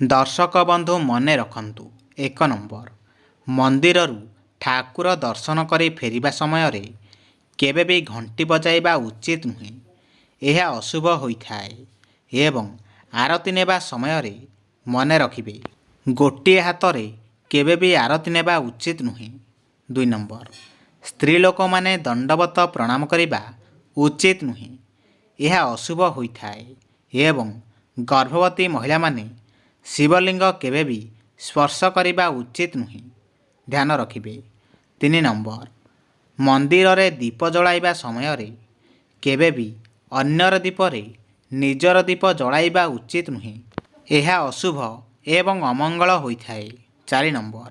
ଦର୍ଶକ ବନ୍ଧୁ ମନେ ରଖନ୍ତୁ, 1 ନମ୍ବର, ମନ୍ଦିରରୁ ଠାକୁର ଦର୍ଶନ କରି ଫେରିବା ସମୟରେ କେବେ ବି ଘଣ୍ଟି ବଜାଇବା ଉଚିତ ନୁହେଁ। ଏହା ଅଶୁଭ ହୋଇଥାଏ ଏବଂ ଆରତି ନେବା ସମୟରେ ମନେ ରଖିବେ, ଗୋଟିଏ ହାତରେ କେବେ ବି ଆରତି ନେବା ଉଚିତ ନୁହେଁ। 2 ନମ୍ବର, ସ୍ତ୍ରୀ ଲୋକମାନେ ଦଣ୍ଡବତ ପ୍ରଣାମ କରିବା ଉଚିତ ନୁହେଁ। ଏହା ଅଶୁଭ ହୋଇଥାଏ ଏବଂ ଗର୍ଭବତୀ ମହିଳାମାନେ ଶିବଲିଙ୍ଗ କେବେ ବି ସ୍ପର୍ଶ କରିବା ଉଚିତ ନୁହେଁ। ଧ୍ୟାନ ରଖିବେ। 3 ନମ୍ବର, ମନ୍ଦିରରେ ଦୀପ ଜଳାଇବା ସମୟରେ କେବେ ବି ଅନ୍ୟର ଦୀପରେ ନିଜର ଦୀପ ଜଳାଇବା ଉଚିତ ନୁହେଁ। ଏହା ଅଶୁଭ ଏବଂ ଅମଙ୍ଗଳ ହୋଇଥାଏ। 4 ନମ୍ବର,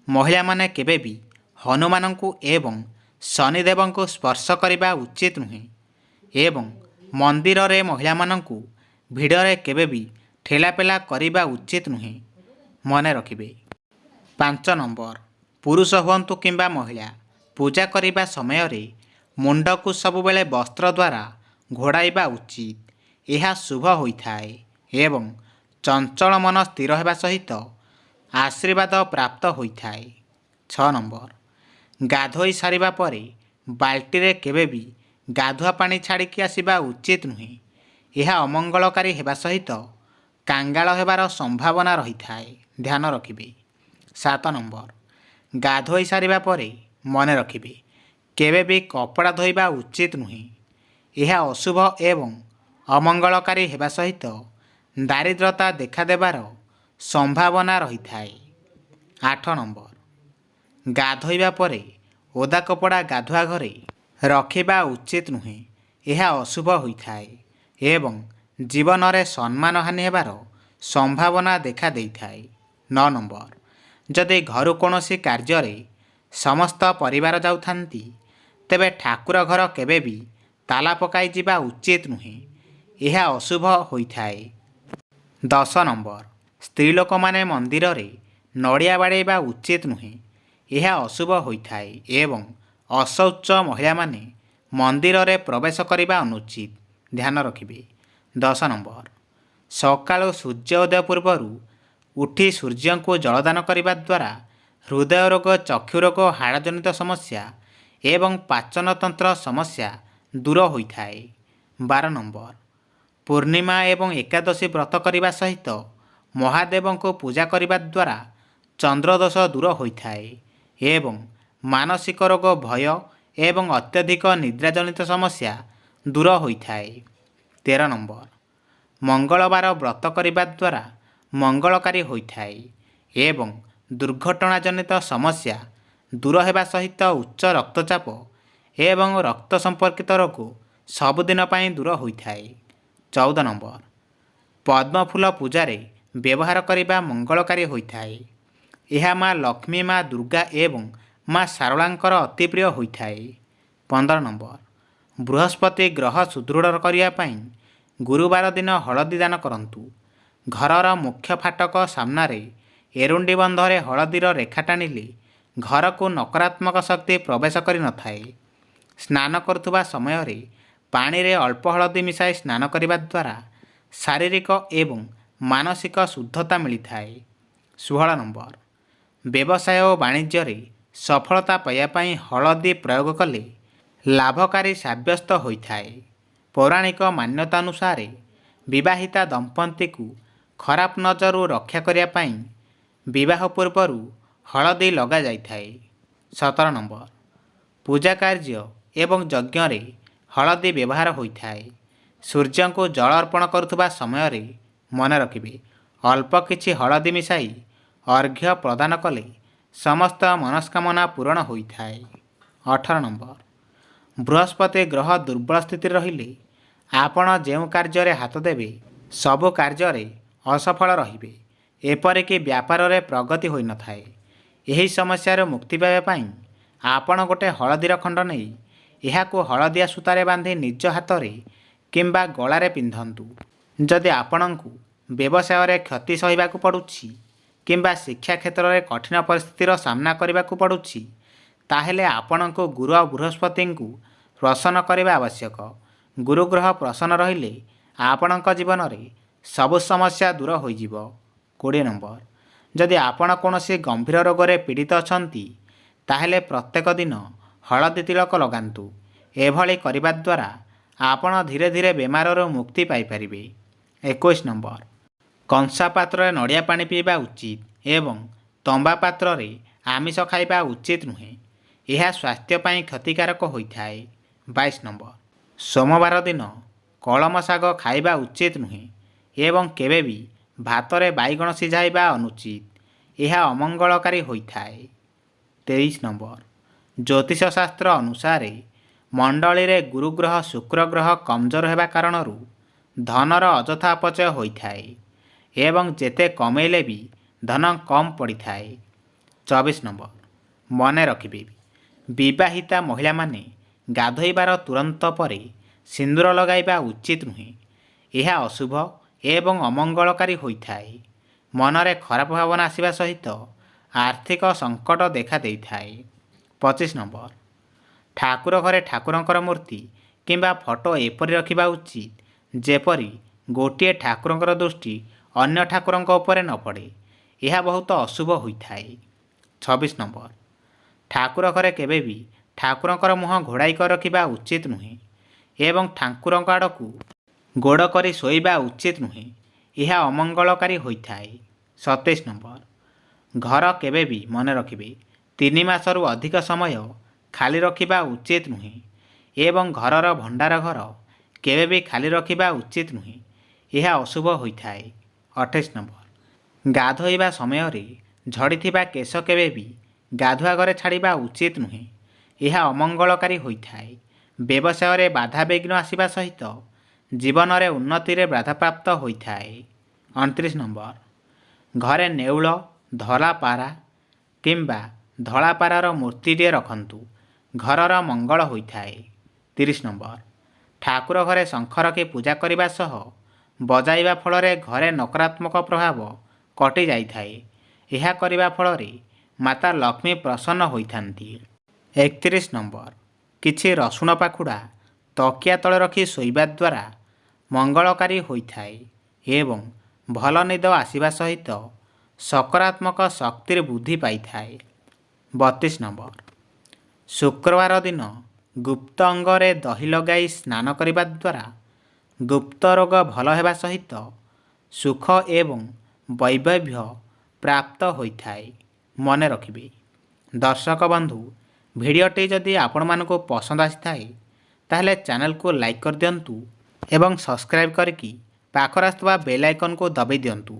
ମହିଳାମାନେ କେବେ ବି ହନୁମାନଙ୍କୁ ଏବଂ ଶନିଦେବଙ୍କୁ ସ୍ପର୍ଶ କରିବା ଉଚିତ ନୁହେଁ ଏବଂ ମନ୍ଦିରରେ ମହିଳାମାନଙ୍କୁ ଭିଡ଼ରେ କେବେ ବି ଠେଲାପେଲା କରିବା ଉଚିତ ନୁହେଁ। ମନେ ରଖିବେ। 5 ନମ୍ବର, ପୁରୁଷ ହୁଅନ୍ତୁ କିମ୍ବା ମହିଳା ପୂଜା କରିବା ସମୟରେ ମୁଣ୍ଡକୁ ସବୁବେଳେ ବସ୍ତ୍ର ଦ୍ୱାରା ଘୋଡ଼ାଇବା ଉଚିତ। ଏହା ଶୁଭ ହୋଇଥାଏ ଏବଂ ଚଞ୍ଚଳ ମନ ସ୍ଥିର ହେବା ସହିତ ଆଶୀର୍ବାଦ ପ୍ରାପ୍ତ ହୋଇଥାଏ। 6 ନମ୍ବର, ଗାଧୋଇ ସାରିବା ପରେ ବାଲ୍ଟିରେ କେବେ ବି ଗାଧୁଆ ପାଣି ଛାଡ଼ିକି ଆସିବା ଉଚିତ ନୁହେଁ। ଏହା ଅମଙ୍ଗଳକାରୀ ହେବା ସହିତ କାଙ୍ଗାଳ ହେବାର ସମ୍ଭାବନା ରହିଥାଏ। ଧ୍ୟାନ ରଖିବେ। 7 ନମ୍ବର, ଗାଧୋଇ ସାରିବା ପରେ ମନେ ରଖିବେ, କେବେ ବି କପଡ଼ା ଧୋଇବା ଉଚିତ ନୁହେଁ। ଏହା ଅଶୁଭ ଏବଂ ଅମଙ୍ଗଳକାରୀ ହେବା ସହିତ ଦାରିଦ୍ରତା ଦେଖାଦେବାର ସମ୍ଭାବନା ରହିଥାଏ। 8 ନମ୍ବର, ଗାଧୋଇବା ପରେ ଓଦା କପଡ଼ା ଗାଧୁଆ ଘରେ ରଖିବା ଉଚିତ ନୁହେଁ। ଏହା ଅଶୁଭ ହୋଇଥାଏ ଏବଂ ଜୀବନରେ ସମ୍ମାନ ହାନି ହେବାର ସମ୍ଭାବନା ଦେଖା ଦେଇଥାଏ। 9 ନମ୍ବର, ଯଦି ଘରୁ କୌଣସି କାର୍ଯ୍ୟରେ ସମସ୍ତ ପରିବାର ଯାଉଥାନ୍ତି, ତେବେ ଠାକୁର ଘର କେବେ ବି ତାଲା ପକାଇ ଯିବା ଉଚିତ ନୁହେଁ। ଏହା ଅଶୁଭ ହୋଇଥାଏ। 10 ନମ୍ବର, ସ୍ତ୍ରୀ ଲୋକମାନେ ମନ୍ଦିରରେ ନଡ଼ିଆ ବାଡ଼େଇବା ଉଚିତ ନୁହେଁ। ଏହା ଅଶୁଭ ହୋଇଥାଏ ଏବଂ ଅଶୌଚ ମହିଳାମାନେ ମନ୍ଦିରରେ ପ୍ରବେଶ କରିବା ଅନୁଚିତ। ଧ୍ୟାନ ରଖିବେ। 10 ନମ୍ବର, ସକାଳୁ ସୂର୍ଯ୍ୟ ଉଦୟ ପୂର୍ବରୁ ଉଠି ସୂର୍ଯ୍ୟଙ୍କୁ ଜଳଦାନ କରିବା ଦ୍ୱାରା ହୃଦୟ ରୋଗ, ଚକ୍ଷୁ ରୋଗ, ହାଡ଼ଜନିତ ସମସ୍ୟା ଏବଂ ପାଚନତନ୍ତ୍ର ସମସ୍ୟା ଦୂର ହୋଇଥାଏ। 12 ନମ୍ବର, ପୂର୍ଣ୍ଣିମା ଏବଂ ଏକାଦଶୀ ବ୍ରତ କରିବା ସହିତ ମହାଦେବଙ୍କୁ ପୂଜା କରିବା ଦ୍ୱାରା ଚନ୍ଦ୍ରଦୋଷ ଦୂର ହୋଇଥାଏ ଏବଂ ମାନସିକ ରୋଗ, ଭୟ ଏବଂ ଅତ୍ୟଧିକ ନିଦ୍ରାଜନିତ ସମସ୍ୟା ଦୂର ହୋଇଥାଏ। 13 ନମ୍ବର, ମଙ୍ଗଳବାର ବ୍ରତ କରିବା ଦ୍ୱାରା ମଙ୍ଗଳକାରୀ ହୋଇଥାଏ ଏବଂ ଦୁର୍ଘଟଣାଜନିତ ସମସ୍ୟା ଦୂର ହେବା ସହିତ ଉଚ୍ଚ ରକ୍ତଚାପ ଏବଂ ରକ୍ତ ସମ୍ପର୍କିତ ରୋଗ ସବୁଦିନ ପାଇଁ ଦୂର ହୋଇଥାଏ। 14 ନମ୍ବର, ପଦ୍ମଫୁଲ ପୂଜାରେ ବ୍ୟବହାର କରିବା ମଙ୍ଗଳକାରୀ ହୋଇଥାଏ। ଏହା ମା ଲକ୍ଷ୍ମୀ, ମା ଦୁର୍ଗା ଏବଂ ମା ଶାରଳାଙ୍କର ଅତି ପ୍ରିୟ ହୋଇଥାଏ। 15 ନମ୍ବର, ବୃହସ୍ପତି ଗ୍ରହ ସୁଦୃଢ଼ କରିବା ପାଇଁ ଗୁରୁବାର ଦିନ ହଳଦୀ ଦାନ କରନ୍ତୁ। ଘରର ମୁଖ୍ୟ ଫାଟକ ସାମ୍ନାରେ ଏରୁଣ୍ଡି ବନ୍ଧରେ ହଳଦୀର ରେଖା ଟାଣିଲେ ଘରକୁ ନକାରାତ୍ମକ ଶକ୍ତି ପ୍ରବେଶ କରିନଥାଏ। ସ୍ନାନ କରୁଥିବା ସମୟରେ ପାଣିରେ ଅଳ୍ପ ହଳଦୀ ମିଶାଇ ସ୍ନାନ କରିବା ଦ୍ୱାରା ଶାରୀରିକ ଏବଂ ମାନସିକ ଶୁଦ୍ଧତା ମିଳିଥାଏ। 16 ନମ୍ବର, ବ୍ୟବସାୟ ଓ ବାଣିଜ୍ୟରେ ସଫଳତା ପାଇବା ପାଇଁ ହଳଦୀ ପ୍ରୟୋଗ କଲେ ଲାଭକାରୀ ସାବ୍ୟସ୍ତ ହୋଇଥାଏ। ପୌରାଣିକ ମାନ୍ୟତା ଅନୁସାରେ ବିବାହିତା ଦମ୍ପତିଙ୍କୁ ଖରାପ ନଜରରୁ ରକ୍ଷା କରିବା ପାଇଁ ବିବାହ ପୂର୍ବରୁ ହଳଦୀ ଲଗାଯାଇଥାଏ। 17 ନମ୍ବର, ପୂଜା କାର୍ଯ୍ୟ ଏବଂ ଯଜ୍ଞରେ ହଳଦୀ ବ୍ୟବହାର ହୋଇଥାଏ। ସୂର୍ଯ୍ୟଙ୍କୁ ଜଳ ଅର୍ପଣ କରୁଥିବା ସମୟରେ ମନେ ରଖିବେ, ଅଳ୍ପ କିଛି ହଳଦୀ ମିଶାଇ ଅର୍ଘ୍ୟ ପ୍ରଦାନ କଲେ ସମସ୍ତ ମନସ୍କାମନା ପୂରଣ ହୋଇଥାଏ। 18 ନମ୍ବର, ବୃହସ୍ପତି ଗ୍ରହ ଦୁର୍ବଳ ସ୍ଥିତିରେ ରହିଲେ ଆପଣ ଯେଉଁ କାର୍ଯ୍ୟରେ ହାତ ଦେବେ ସବୁ କାର୍ଯ୍ୟରେ ଅସଫଳ ରହିବେ, ଏପରିକି ବ୍ୟାପାରରେ ପ୍ରଗତି ହୋଇନଥାଏ। ଏହି ସମସ୍ୟାରୁ ମୁକ୍ତି ପାଇବା ପାଇଁ ଆପଣ ଗୋଟିଏ ହଳଦୀର ଖଣ୍ଡ ନେଇ ଏହାକୁ ହଳଦିଆ ସୂତାରେ ବାନ୍ଧି ନିଜ ହାତରେ କିମ୍ବା ଗଳାରେ ପିନ୍ଧନ୍ତୁ। ଯଦି ଆପଣଙ୍କୁ ବ୍ୟବସାୟରେ କ୍ଷତି ସହିବାକୁ ପଡ଼ୁଛି କିମ୍ବା ଶିକ୍ଷା କ୍ଷେତ୍ରରେ କଠିନ ପରିସ୍ଥିତିର ସାମ୍ନା କରିବାକୁ ପଡ଼ୁଛି, ତାହେଲେ ଆପଣଙ୍କୁ ଗୁରୁ ଆଉ ବୃହସ୍ପତିଙ୍କୁ ପ୍ରସନ୍ନ କରିବା ଆବଶ୍ୟକ। ଗୁରୁଗ୍ରହ ପ୍ରସନ୍ନ ରହିଲେ ଆପଣଙ୍କ ଜୀବନରେ ସବୁ ସମସ୍ୟା ଦୂର ହୋଇଯିବ। 20 ନମ୍ବର, ଯଦି ଆପଣ କୌଣସି ଗମ୍ଭୀର ରୋଗରେ ପୀଡ଼ିତ ଅଛନ୍ତି ତାହେଲେ ପ୍ରତ୍ୟେକ ଦିନ ହଳଦୀ ତିଳକ ଲଗାନ୍ତୁ। ଏଭଳି କରିବା ଦ୍ୱାରା ଆପଣ ଧୀରେ ଧୀରେ ବେମାରରୁ ମୁକ୍ତି ପାଇପାରିବେ। 21 ନମ୍ବର, କଂସା ପାତ୍ରରେ ନଡ଼ିଆ ପାଣି ପିଇବା ଉଚିତ ଏବଂ ତମ୍ବା ପାତ୍ରରେ ଆମିଷ ଖାଇବା ଉଚିତ ନୁହେଁ। ଏହା ସ୍ୱାସ୍ଥ୍ୟ ପାଇଁ କ୍ଷତିକାରକ ହୋଇଥାଏ। 22 ନମ୍ବର, ସୋମବାର ଦିନ କଳମ ଶାଗ ଖାଇବା ଉଚିତ ନୁହେଁ ଏବଂ କେବେ ବି ଭାତରେ ବାଇଗଣ ସିଝାଇବା ଅନୁଚିତ। ଏହା ଅମଙ୍ଗଳକାରୀ ହୋଇଥାଏ। 23 ନମ୍ବର, ଜ୍ୟୋତିଷ ଶାସ୍ତ୍ର ଅନୁସାରେ ମଣ୍ଡଳୀରେ ଗୁରୁଗ୍ରହ ଶୁକ୍ର ଗ୍ରହ କମଜୋର ହେବା କାରଣରୁ ଧନର ଅଯଥା ଅପଚୟ ହୋଇଥାଏ ଏବଂ ଯେତେ କମେଇଲେ ବି ଧନ କମ୍ ପଡ଼ିଥାଏ। 24 ନମ୍ବର, ମନେ ରଖିବେ, ବିବାହିତା ମହିଳାମାନେ ଗାଧୋଇବାର ତୁରନ୍ତ ପରେ ସିନ୍ଦୁର ଲଗାଇବା ଉଚିତ ନୁହେଁ। ଏହା ଅଶୁଭ ଏବଂ ଅମଙ୍ଗଳକାରୀ ହୋଇଥାଏ। ମନରେ ଖରାପ ଭାବନା ଆସିବା ସହିତ ଆର୍ଥିକ ସଙ୍କଟ ଦେଖା ଦେଇଥାଏ। 25 ନମ୍ବର, ଠାକୁର ଘରେ ଠାକୁରଙ୍କର ମୂର୍ତ୍ତି କିମ୍ବା ଫଟୋ ଏପରି ରଖିବା ଉଚିତ ଯେପରି ଗୋଟିଏ ଠାକୁରଙ୍କର ଦୃଷ୍ଟି ଅନ୍ୟ ଠାକୁରଙ୍କ ଉପରେ ନ ପଡ଼େ। ଏହା ବହୁତ ଅଶୁଭ ହୋଇଥାଏ। 26 ନମ୍ବର, ଠାକୁର ଘରେ କେବେ ବି ଠାକୁରଙ୍କର ମୁହଁ ଘୋଡ଼ାଇ କରି ରଖିବା ଉଚିତ ନୁହେଁ ଏବଂ ଠାକୁରଙ୍କ ଆଡ଼କୁ ଗୋଡ଼ କରି ଶୋଇବା ଉଚିତ ନୁହେଁ। ଏହା ଅମଙ୍ଗଳକାରୀ ହୋଇଥାଏ। 27 ନମ୍ବର, ଘର କେବେ ବି ମନେ ରଖିବେ 3 ମାସରୁ ଅଧିକ ସମୟ ଖାଲି ରଖିବା ଉଚିତ ନୁହେଁ ଏବଂ ଘରର ଭଣ୍ଡାର ଘର କେବେ ବି ଖାଲି ରଖିବା ଉଚିତ ନୁହେଁ। ଏହା ଅଶୁଭ ହୋଇଥାଏ। 28 ନମ୍ବର, ଗାଧୋଇବା ସମୟରେ ଝଡ଼ିଥିବା କେଶ କେବେ ବି ଗାଧୁଆ ଘରେ ଛାଡ଼ିବା ଉଚିତ ନୁହେଁ। ଏହା ଅମଙ୍ଗଳକାରୀ ହୋଇଥାଏ। ବ୍ୟବସାୟରେ ବାଧାବିଘ୍ନ ଆସିବା ସହିତ ଜୀବନରେ ଉନ୍ନତିରେ ବାଧାପ୍ରାପ୍ତ ହୋଇଥାଏ। 29 ନମ୍ବର, ଘରେ ନେଉଳ, ଧଳା ପାରା କିମ୍ବା ଧଳା ପାରାର ମୂର୍ତ୍ତିଟିଏ ରଖନ୍ତୁ। ଘରର ମଙ୍ଗଳ ହୋଇଥାଏ। 30 ନମ୍ବର, ଠାକୁର ଘରେ ଶଙ୍ଖ ରଖି ପୂଜା କରିବା ସହ ବଜାଇବା ଫଳରେ ଘରେ ନକାରାତ୍ମକ ପ୍ରଭାବ କଟି ଯାଇଥାଏ। ଏହା କରିବା ଫଳରେ ମାତା ଲକ୍ଷ୍ମୀ ପ୍ରସନ୍ନ ହୋଇଥାନ୍ତି। 31 ନମ୍ବର, କିଛି ରସୁଣ ପାଖୁଡ଼ା ତକିଆ ତଳେ ରଖି ଶୋଇବା ଦ୍ୱାରା ମଙ୍ଗଳକାରୀ ହୋଇଥାଏ ଏବଂ ଭଲ ନିଦ ଆସିବା ସହିତ ସକାରାତ୍ମକ ଶକ୍ତିରେ ବୃଦ୍ଧି ପାଇଥାଏ। 32 ନମ୍ବର, ଶୁକ୍ରବାର ଦିନ ଗୁପ୍ତ ଅଙ୍ଗରେ ଦହି ଲଗାଇ ସ୍ନାନ କରିବା ଦ୍ୱାରା ଗୁପ୍ତ ରୋଗ ଭଲ ହେବା ସହିତ ସୁଖ ଏବଂ ବୈଭବ ପ୍ରାପ୍ତ ହୋଇଥାଏ। ମନେ ରଖିବେ, ଦର୍ଶକ ବନ୍ଧୁ, ଭିଡ଼ିଓଟି ଯଦି ଆପଣମାନଙ୍କୁ ପସନ୍ଦ ଆସିଥାଏ ତାହେଲେ ଚ୍ୟାନେଲକୁ ଲାଇକ୍ କରିଦିଅନ୍ତୁ ଏବଂ ସବସ୍କ୍ରାଇବ୍ କରିକି ପାଖରେ ଆସୁଥିବା ବେଲ୍ ଆଇକନ୍କୁ ଦବାଇ ଦିଅନ୍ତୁ